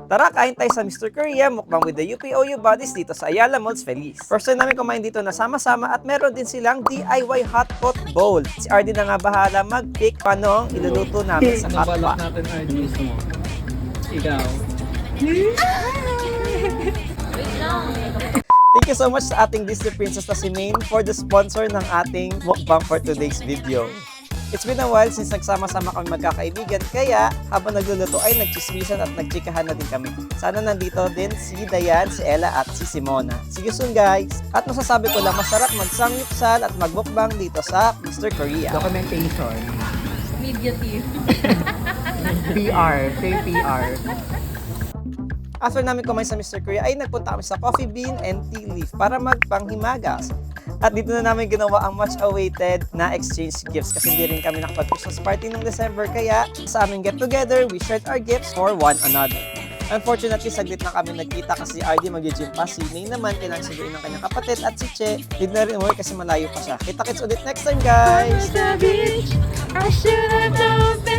Tara, kain tayo sa Mr. Korea, mukbang with the UPOU buddies dito sa Ayala Malls Feliz. First time namin kumain dito na sama-sama at meron din silang DIY hot pot bowl. Si RD na nga bahala mag-pick paano ang iluluto namin sa hot pot. natin RD mo. Ikaw. Thank you so much sa ating Disney Princess na si Maine for the sponsor ng ating mukbang for today's video. It's been a while since nagsama-sama kami magkakaibigan, kaya habang nagluluto ay nagchismisan at nagchikahan na din kami. Sana nandito din si Dayan, si Ella at si Simona. See you soon guys! At masasabi ko lang, masarap magsangyupsal at magbukbang dito sa Mr. Korea. Documentation. Media team. PR. Say PR. After namin kumain sa Mr. Korea ay nagpunta kami sa Coffee Bean and Tea Leaf para magpanghimagas. At dito na namin ginawa ang much awaited na exchange gifts kasi hindi rin kami nakapag-Christmas party noong December, kaya sa aming get together, we shared our gifts for one another. Unfortunately, saglit na kami nagkita kasi RD mag-gym pa. Si May naman kailangan saluin ng kanyang kapatid at si Che hindi na rin umuwi kasi malayo pa siya. Kita-kits ulit next time guys! I should have known